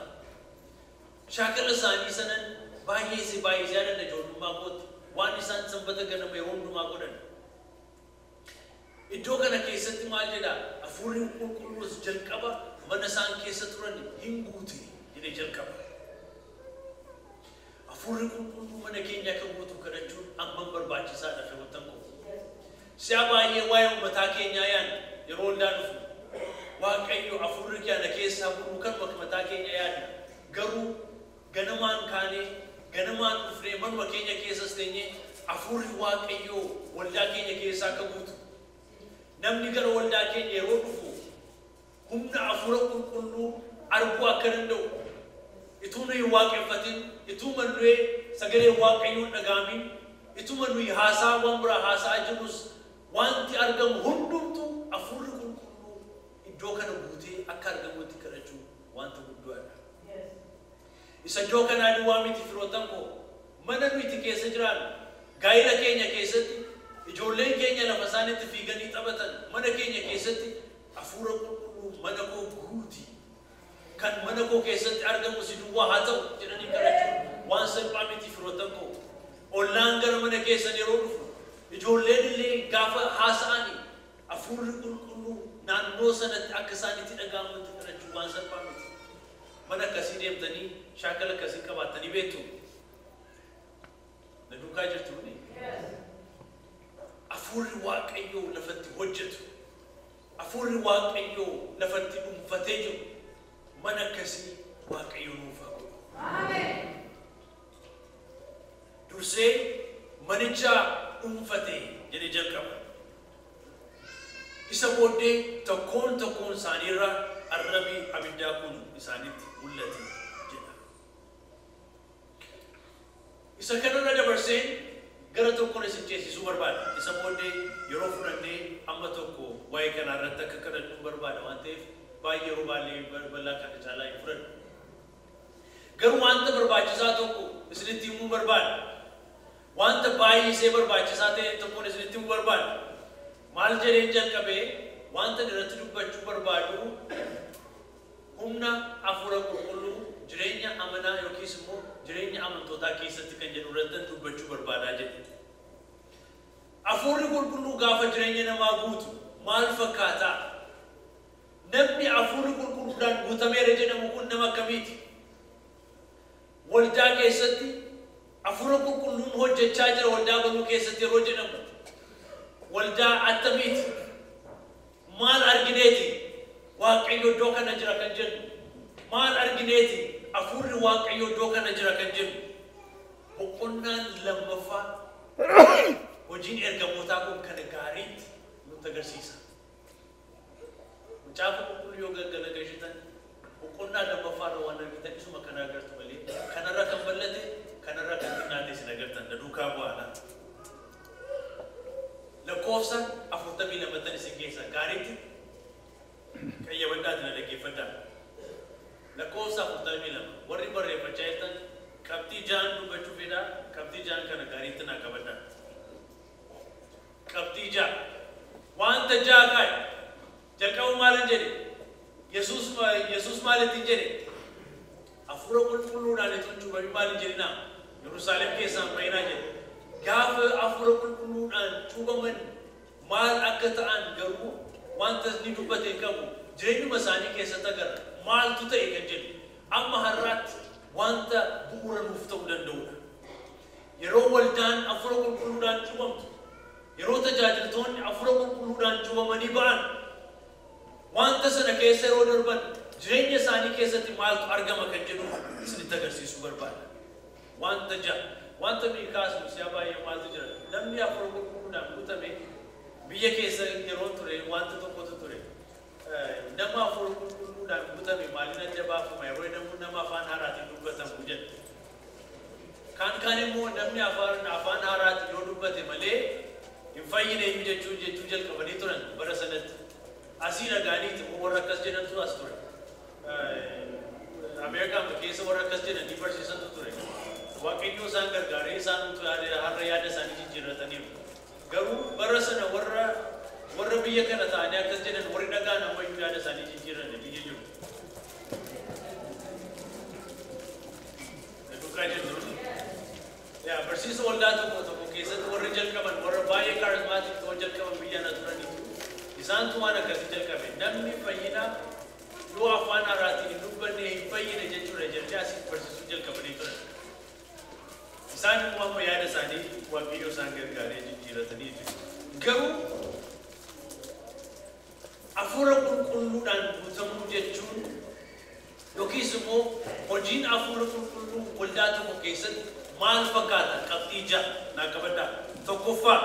Shaakala isaanii sanan baay'ee yaadadha ijoollummaa kootti waan isaan sanbata ganama yeroo hundumaa godhan. Iddoo kana keessatti maal jedha hafuurri qulqulluus jalqaba mana isaan keessa turan hin guute jedhee jalqaba. Hafuurri qulqulluu mana keenya akka guutu kadhachuun amman barbaachisaadha firoottan koo. Si'a baay'ee waa'ee uummataa keenyaa yaadna yeroo waldaan dhufnu waaqayyo hafuurri keenya keessaa bu'u kan mataa keenya yaadna. Garuu ganamaan kaanee ganamaan dhufnee manuma keenya keessas teenyee hafuurri waaqayyo waldaa keenya keessaa akka guutu. Namni gara waldaa keenya yeroo dhufu humna hafuura qulqulluu arguu akka danda'u ituu nuyi waaqeffatin ituma nuyi sagalee waaqayyoon dhagaamin ituma nuyi haasaawwan biraa haasa'aa jirus wanti argamu hundumtu hafuurri qulqulluu iddoo kana guutee akka argamutti kadhachuu wanta guddaadha. Isa iddoo kanaa duwwaa miti firoottan koo mana nuti keessa jiraannu gaa'ila keenya keessatti ijoolleen keenya lafa isaanitti fiiganii taphatan mana keenya keessatti hafuura qulqulluu mana koo guuti kan mana koo keessatti argamu si duwwaa haa ta'u jedhanii kadhachuun waan salphaa miti firoottan koo. Ollaan gara mana keessan yeroo dhufu ijoolleen illee gaafa haasa'anii hafuurri qulqulluu naannoo sanatti akka isaanitti dhaga'amutti kadhachuun waan salphaa miti. Mana akkasii deemtanii shaakala akkasii qabaattanii beektu. Na duukaa jirtu ni. Hafuurri waaqayyoo lafatti hojjetu. Hafuurri waaqayyoo lafatti dhuunfatee jiru. Mana akkasii waaqayyoo nuuf haa godhu. Ameen. Dursee manicha dhuunfatee jedhee jalqaba. Isa booddee tokkoon isaaniirra arrabii abiddaa kun isaanitti mul'ate jedha. Isa kanarra dabarsee gara tokkoon isin ceesisuu barbaada. Isa booddee yeroo fudhannee amma tokko waa'ee kanaa irratti akka kadhachuu barbaada waan ta'eef baay'ee yeroo bal'aa kana caalaa hin fudhannu. Garuu wanta barbaachisaa tokko isinitti himuu barbaada. Wanta baay'ee barbaachisaa ta'e tokkoon isinitti himuu barbaada. Maal jedheen jalqabee wanta irratti dubbachuu barbaadu humna hafuura qulqulluu jireenya amanaa yookiis immoo jireenya amantootaa keessatti kan jedhu irratti dubbachuu barbaadaa jedhe. Afurri qulqulluu gaafa jireenya namaa guutu maal fakkaata? Namni afurri qulqulluudhaan guutameera jedhamu kun nama akkamiiti? Waldaa keessatti afurri qulqulluun hojjechaa jira waldaa godhuu keessatti yeroo jedhamu waldaa attamiiti? Maal argineeti? Waaqayyo iddoo kana jira kan jennu. Maal argineeti? Afurri Waaqayyo iddoo kana jira kan jennu. Boqonnaan lammaffaa hojiin ergamootaa kun kana gaariitti nutti agarsiisa. Macaafa qulqulluu yoo gaggalagashitan boqonnaa lammaffaarra waan argitan isuma kana agartu malee kanarra kan bal'ate kanarra kan xinnaate isin agartan duukaa bu'aadha. Lakkoofsa 42 isin keessa gaariitti qayyabadhaati na dhaggeeffadhaa. Lakkoofsa 42 warri barreeffachaa jirtan qabxii jaan dubbachuu fedhaa qabxii jaan kana gaariitti naa qabadhaa. Qabxii jaa wanta jaa kaay jalqabu maalin jedhe Yesuus maalitti jedhe afura qulqulluudhaan ittiin cuubamii maalin jedhinaa Yerusaalem keessaan bayinaa jedhe gaafa afura qulqulluudhaan cuubaman maal akka ta'an garuu wanta ni dubbate qabu jireenyuma isaanii keessatti agarra maaltu ta'e kan jedhu amma har'aatti wanta bu'uura nuuf ta'uu danda'udha. Yeroo waldaan afura qulqulluudhaan cuubamtu yeroo tajaajiltoonni afura qulqulluudhaan cuubamanii ba'an wanta sana keessa yeroo darban jireenya isaanii keessatti maaltu argama kan jedhu isinitti agarsiisuu barbaada. Wanta nuyi kaasnu si'a baay'ee maaltu jira namni afura qulqulluudhaan guutame biyya keessa yeroo ture wanta tokkotu ture. Nama afura qulqulluudhaan guutame maaliin adda baafama yeroo jedhamu nama afaan haaraatiin dubbatamu jedha. Kaan immoo namni afaan haaraatiin yoo dubbate malee hin fayyine jechuu jalqabanii turan bara sanatti. Asii dhagaaniiti warra akkas jedhantu as ture. Ameerikaan keessa warra akkas jedhanii barsiisantu ture. Waaqayyo isaan gargaaree isaan har'a yaada isaanii jijjiirrataniiru. Garuu bara sana warra biyya kana ta'anii akkas jedhan warri dhagaan ammayyuu yaada isaanii jijjiirranne biyya jiru. Dhugaa jirtu. Barsiisa waldaa tokko keessatti warri jalqaban warra baay'ee kaarismaatik ta'uu jalqaban biyya na turanii. Isaantu waan akkasii jalqabe namni fayyina yoo afaan haaraatiin hin dubbanne hin fayyine jechuudha jennee asii barsiisuu jalqabanii turan. Isaan immoo amma yaada isaanii waaqayyo isaan gargaaree jijjiirratanii jiru. Garuu afura qulqulluudhaan guutamuu jechuun yookiis immoo hojiin afura qulqulluu waldaa tokko keessatti maal fakkaata qabxii ja'a naa qabadhaa. Tokkoffaa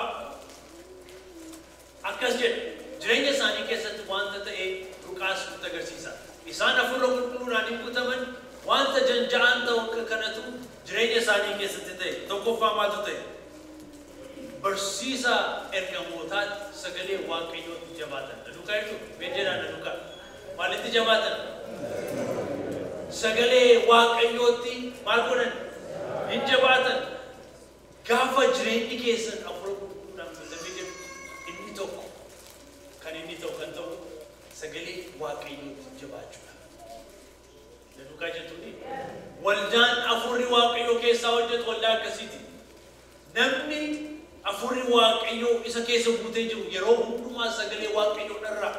akkas jedha jireenya isaanii keessatti wanta ta'e Luqaas nutti agarsiisa. Isaan afura qulqulluudhaan hin guutaman wanta janja'aan ta'u kanatu jireenya isaanii keessatti ta'e. Tokkoffaa maaltu ta'e? Barsiisa ergamootaatti sagalee waaqayyootti jabaatan. Luqaa jechuun beejedhaan Luqaa maalitti jabaatan? Sagalee waaqayyootti maal godhan? Hin jabaatan. Gaafa jireenyi keessan afura qulqulluudhaan guutamee jiru inni tokko kan inni ta'u kan ta'u sagalee waaqayyootti jabaachuudha. Luqaa jechuun waldaan afurri waaqayyoo keessaa hojjetu waldaa akkasiiti. Namni afurri waaqayyoo isa keessa guutee jiru yeroo hundumaa sagalee waaqayyoo dharraa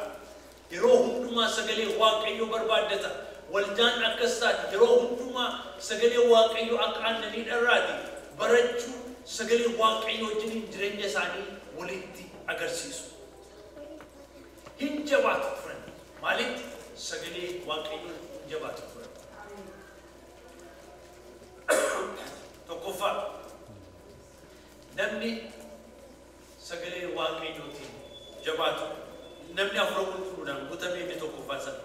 yeroo hundumaa sagalee waaqayyoo barbaaddata. Waldaan akkas taati yeroo hundumaa sagalee waaqayyoo akka aannanii dharraati barachuu sagalee waaqayyoo wajjin jireenya isaanii walitti agarsiisu. Hin jabaatu turan maalitti sagalee waaqayyoo hin jabaatu turan. Tokkoffaa namni sagalee waaqayyootiin jabaatu namni afura qulqulluudhaan guutamee inni tokkoffaa sana.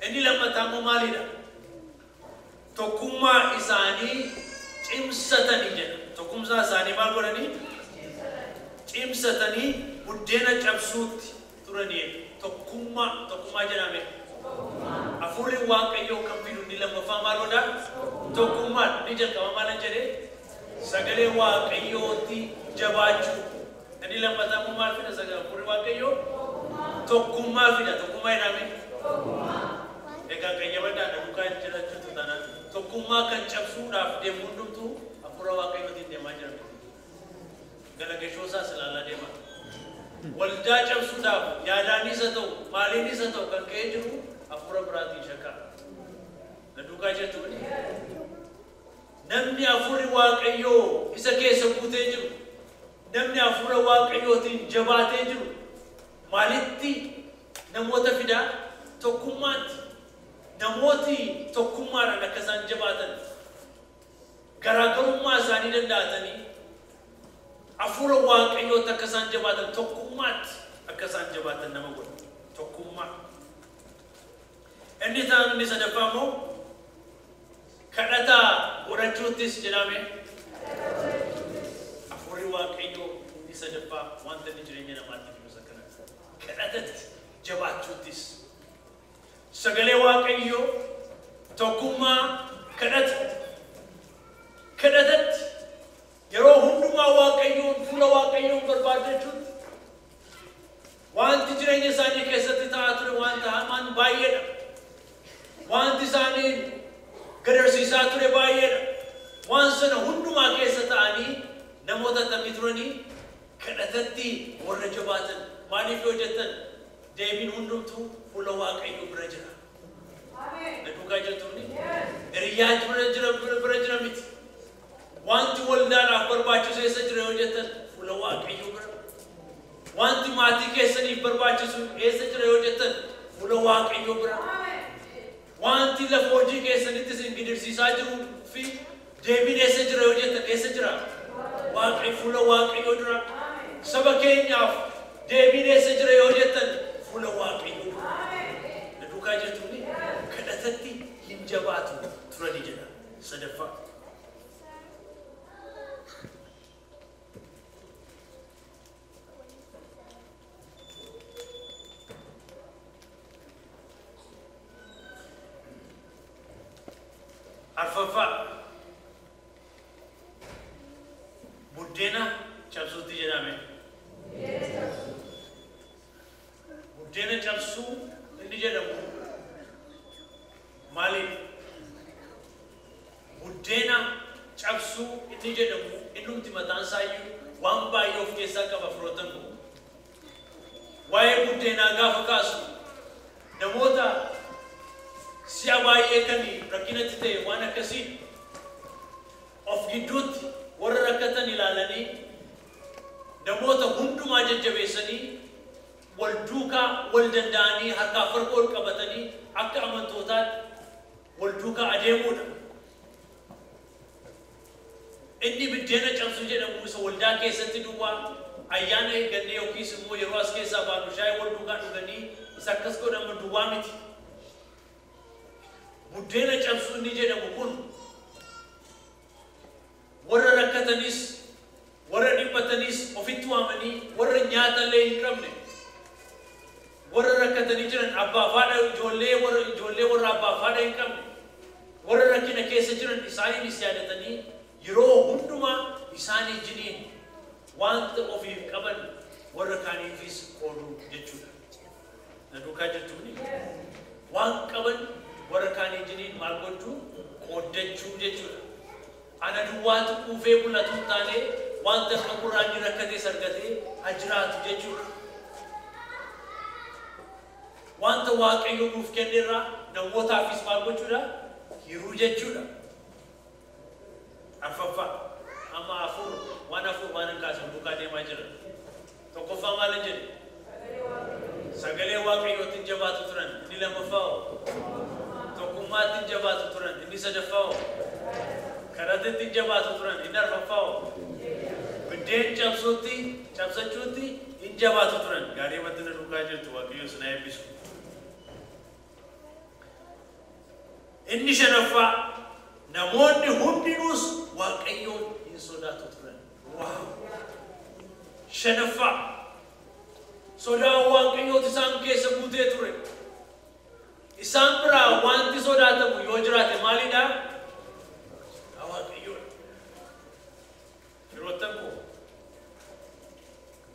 Inni lammataa immoo maalidha? Tokkummaa isaanii cimsatanii jedha. Tokkummaa isaanii maal godhanii? Cimsatanii buddeena cabsuutti turanii. Tokkummaa jedhame. Afurri waaqayyoo kan fidu inni lammaffaa maal godha? Tokkummaan ni jalqaba maalan jedhee? Sagalee waaqayyootti jabaachuu. Inni lammataa immoo maal fida sagalee afurri waaqayyoo? Tokkummaa fida. Tokkummaa jedhame. Egaa qayyabadhaan Luqaa jiraachuu taanaan tokkummaa kan cabsuudhaaf deemu hundumtuu afura waaqayyootiin deemaa jira. galagashoo isaa silaalaa deema. Waldaa cabsuudhaaf yaadaanis haa ta'u maaliinis haa ta'u kan ka'ee jiru hafuura biraatiin shakkaa. Na duukaa jirtu namni hafuurri Waaqayyoo isa keessa guutee jiru namni hafuura Waaqayyootiin jabaatee jiru maalitti namoota fidaa tokkummaatti namooti tokkummaadhaan akka isaan jabaatan garaagarummaa isaanii danda'atanii hafuura Waaqayyootti akka isaan jabaatan tokkummaatti akka isaan jabaatan nama godha tokkummaa. Inni ta'an inni sadaffaa immoo kadhataa godhachuuttis jedhame hafuurri Waaqayyoo inni sadaffaa wanta inni jireenya namaatiif nuus akkana kadhatatti jabaachuuttis sagalee Waaqayyoo tokkummaa kadhatatti yeroo hundumaa Waaqayyoon fuula Waaqayyoon barbaadachuutti wanti jireenya isaanii keessatti ta'aa ture wanta hamaan baay'eedha. Wanti isaanii gadarsiisaa ture baay'eedha. Waan sana hundumaa keessa ta'anii namoota tamii turanii kadhatatti warra jabaatan maaliif yoo jettan deebiin hundumtuu fuula Waaqayyoo bira jira. Na duukaa jirtuuni hiriyaa bira jira miti. Wanti waldaadhaaf barbaachisu eessa jira yoo jettan fuula Waaqayyoo bira. Wanti maatii keessaniif barbaachisu eessa jira yoo jettan fuula Waaqayyoo bira. Wanti lafa hojii keessanitti isin gidirsiisaa jiruu fi deebiin eessa jira yoo jettan eessa jira? Fuula Waaqayyoo dura. Saba keenyaaf deebiin eessa jira yoo jettan fuula Waaqayyoo dura. Na duukaa jirtuuni kadhatatti hin jabaatu turani jedha sadaffaa. Arfaffaa buddeena cabsuutti jedhame. Buddeena cabsuu inni jedhamu maaliif? Buddeena cabsuu inni jedhamu innumti mataan isaayyuu waan baay'ee of keessaa qaba firoottan kun. Waa'ee buddeenaa gaafa kaasu namoota si'a baay'ee kan rakkinatti ta'e waan akkasii of gidduutti warra rakkatan ilaalanii namoota hundumaa jajjabeessanii wal duukaa wal danda'anii harkaaf harka ol qabatanii akka amantootaatti wal duukaa adeemuudha. Inni buddeena cabsuu jedhamu isa waldaa keessatti duwwaa ayyaana eeggannee yookiis immoo yeroo as keessaa baanu shaayii wal duukaa dhuganii isa akkas godhamu duwwaa miti. Buddeena cabsuu inni jedhamu kun warra rakkatanis warra dhiphatanis ofitti waamanii warra nyaatallee hin qabne warra rakkatanii jiran abbaa faadha ijoollee warra abbaa faadha hin qabne warra rakkina keessa jiran isaaniinis yaadatanii yeroo hundumaa isaanii jiniin wanta ofiif qaban warra kaaniifis qooduu jechuudha. Na duukaa jechuun waan qaban warra kaanii jiniin maal gochuu qooddachuu jechuudha. Ana duwwaatu kuufee bulatu hin taane wanta qaburraanni rakkatee sargatee hajiraatu jechuudha. Wanta Waaqayyo nuuf kennerraa namootaafis maal gochuudha hiruu jechuudha. Arfaffaa amma afur waan hin kaasan duukaa deemaa jira. Tokkoffaa maal jedhe? Sagalee Waaqayyootiin jabaatu turan. Inni lammaffaa tokkummaatti jabaatu turan. Inni sadaffaa kadhatatti jabaatu turan. Inni arfaffaa buddeen cabsachuutti hin jabaatu turan. Gaarii wanti na duukaa jirtu Waaqayyo sinaa eebbisu. Inni shanaffaa namoonni hundinuus Waaqayyoon hin sodaatu turan. Shanaffaa sodaa Waaqayyooti isaan keessa guutee ture. Isaan biraa wanti sodaatamu yoo jiraate maalidha? Waaqayyoodha. Firoottan koo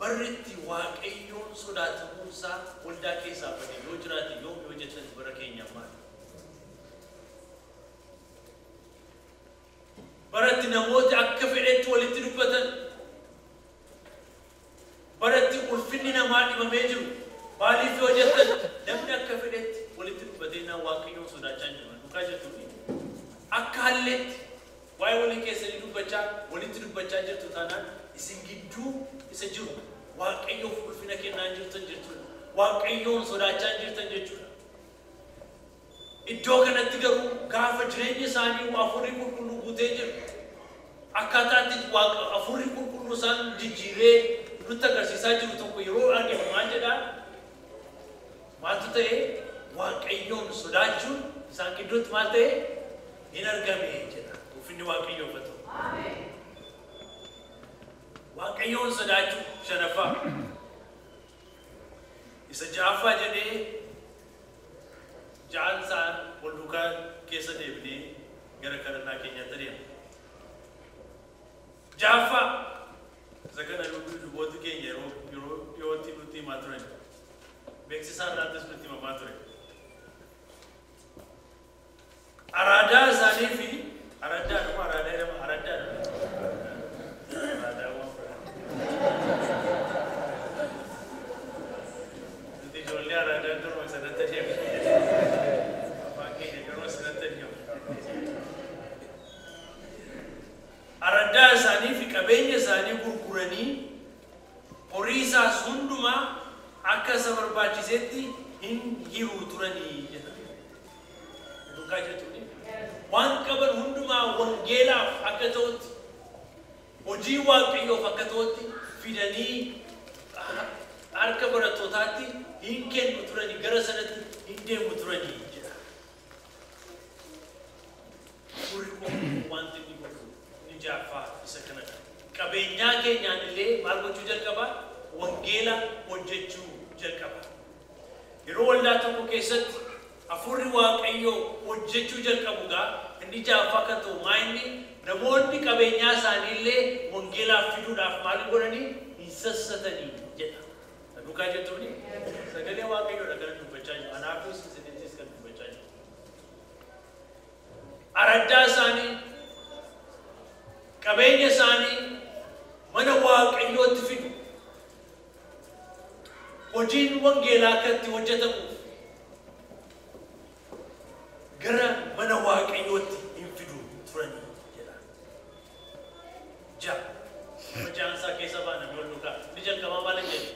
barritti Waaqayyoon sodaatamuunsaa waldaa keessaa bade yoo jiraate yoo jettan bara keenya maali? Baratti namooti akka fedhetti walitti dubbatan himamee jiru. Maaliif yoo jettan namni akka fedhetti walitti dubbateenyaa waaqayyoon sodaachaa jiru. Dhugaa jettuuni. Akka halleetti waa'ee walii keessanii dubbachaa walitti dubbachaa jirtu taanaan isin gidduu isa jiru waaqayyoof ulfina kennaa jirtan jechuudha. Waaqayyoon sodaachaa jirtan jechuudha. Iddoo kanatti garuu gaafa jireenya isaanii hafuurri qulqulluu guutee jiru. Akkaataatti hafuurri qulqulluu isaan jijjiiree nutti agarsiisaa jiru tokko yeroo arginu maal jedhaa? Maaltu ta'e waaqayyoon sodaachuun isaan gidduutti maal ta'e hin argame jedha. Ulfinni waaqayyoof haa ta'u. Waaqayyoon sodaachuu shanaffaa. Isa ja'affaa jedhee ja'an isaan wal duukaa keessa deebinee gara kadhannaa keenyatti adeemna. Ja'affaa isa kana luboota keenya yeroo dhiyootti nutti himaa turan. Beeksisaan irraattis nutti himamaa ture. Araadaa isaanii fi araadaa jedhama. Nuti ijoollee araadaa duruma sanatti adeemna. Afaan keenya duruma sanatti adeemna. Araadaa isaanii fi qabeenya isaanii gurguranii horii isaas hundumaa akka isa barbaachisetti hin hiru turanii jedha. Dhugaa jechuudha. Waan qaban hundumaa wangeelaaf akka ta'utti, hojii waaqayyoof akka ta'utti fidanii harka barattootaatti hin kennu turanii, gara sanatti hin deemu turanii jedha. Wanti inni godhu ni jaaffaa isa kanadha. Qabeenyaa keenyaan illee maal gochuu jalqabaa? Wangeela hojjechuu jalqaba. Yeroo waldaa tokko keessatti hafuurri waaqayyoo hojjechuu jalqabu gaa inni jaaffaa kan ta'u maayinni namoonni qabeenyaa isaanii illee wangeelaaf fiduudhaaf maal godhanii hin sassatanii jedha. Dhugaa jettuuni sagalee waaqayyoodha kan dubbachaa jiru. Anaafis isinittis kan dubbachaa jiru. Araddaa isaanii qabeenya isaanii mana waaqayyootti fidu. Hojiin wangeelaa akkatti hojjetamuuf gara mana waaqayyootti hin fidu turanii jedha. Majaansaa keessa baana wal duukaa. Ni jalqabaa maal hin jedhu?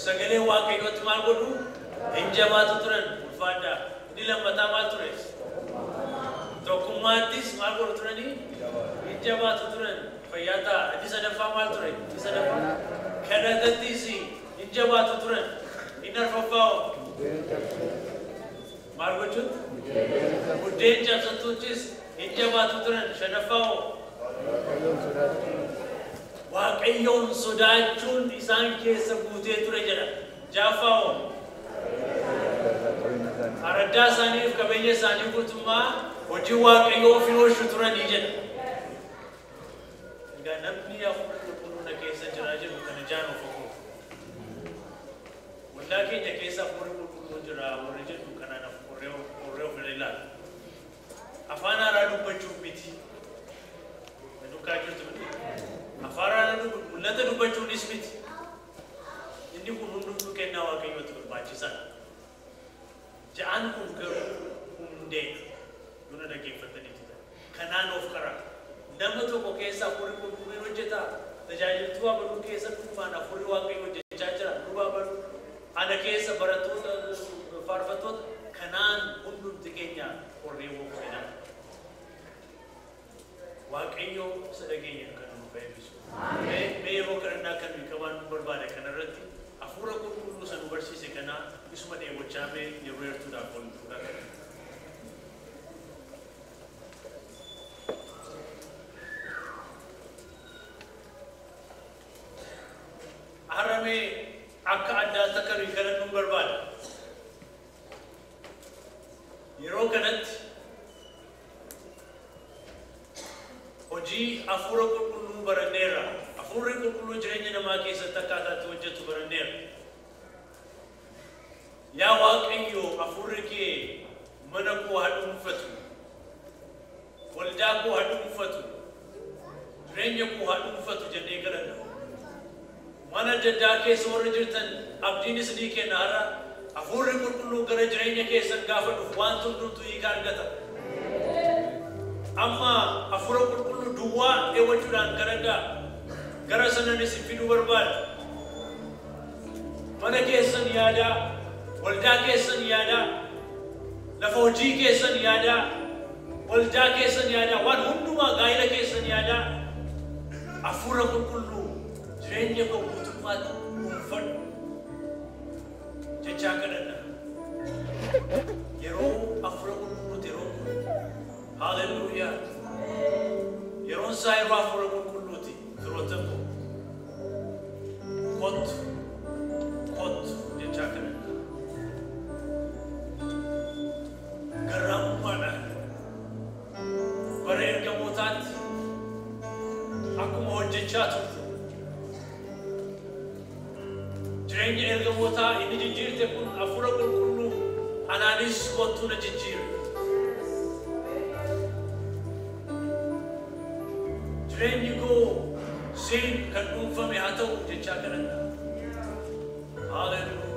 Sagalee waaqayyootti maal godhu? Hin jabaatu turan ulfaadhaa. Inni lammataa maal ture? Tokkummaattis maal godhu turanii? Hin jabaatu turan fayyaa ta'a. Inni sadaffaa maal ture? Inni sadaffaa kadhatattis hin jabaatu turan. Inni arfaffaa maal gochuun? Buddeen cabsatuuttis hin jabaatu turan. Shanaffaa waaqayyoon sodaachuun isaan keessa guutee ture jedha. Jaaffaa araddaa isaaniif qabeenya isaanii guutummaa hojii waaqayyoo ofii oolchu turanii jedha. Egaa namni hafuura qulqulluuna keessa jiraa jiru kana jaanuuf oolu. Waldaa keenya keessa hafuurri qulqulluun jira warri jedhu kanaan qorree ofirra ilaala. Afaan haaraa dubbachuuf miti. Dukkaa jirtu miti. Afaan haaraa mul'ata dubbachuunis miti. Inni kun hundumtuu kennaa waaqayyootti barbaachisaadha. Ja'aan kun garuu hundeedha. Dura dhaggeeffataniitu ta'a. Kanaan of qaraa. Nama tokko keessa hafuurri qulqulluun hojjetaa. Tajaajiltuu abaluu keessa dhuunfaan hafuurri waaqayyoo hojjechaa jira. Duuba abaluu ana keessa barattoota faarfattoota kanaan hundumti keenya qorree waqootinaa. Waaqayyoo isa dhageenya kan nu fayyadu. Mee yeroo kadhannaa kan nuyi qabaan nu barbaade kanarratti hafuura qulqulluu isa nu barsiise kanaa isuma dheebochaa mee yeroo heertuudhaaf ol fudhata. Haramee akka addaatti akka nuyi kadhannu barbaada. Yeroo kanatti hojii hafuura qulqulluu baranneerra. Hafuurri qulqulluu jireenya namaa keessatti akkaataatti hojjetu baranneerra. Yaa Waaqayyo hafuurri kee mana koo haa dhuunfatu. Waldaa koo haa dhuunfatu. Jireenya koo haa dhuunfatu jennee kadhanna. mana jaddaa keessa warra jirtan abdiin isinii kenna har'a hafuurri qulqulluu gara jireenya keessan gaafa dhufu waan hundumtuu hiika argata. Amma hafuura qulqulluu duwwaa eewwachuudhaan gara sanan isin fiduu barbaada. Mana keessan yaadaa, waldaa keessan yaadaa, lafa hojii keessan yaadaa, waldaa keessan yaadaa, waan hundumaa gaa'ela keessan yaadaa, hafuura qulqulluu jireenya koo guutummaatti dhuunfadhu jechaa kadhadha. Yeroo hafuura qulqulluuti yeroo kun haalleluuyaa. Yeroon isaa yeroo hafuura qulqulluuti firoota koo kottu jechaa kadhadha. Garraamummaadhaan bara ergamootaatti akkuma hojjechaa turte jireenya ergamootaa inni jijjiirte kun hafuura qulqulluu anaanis kottuu na jijjiire. Jireenyi koo siin kan dhuunfame haa ta'u jechaa kadhadha. Hallelujah.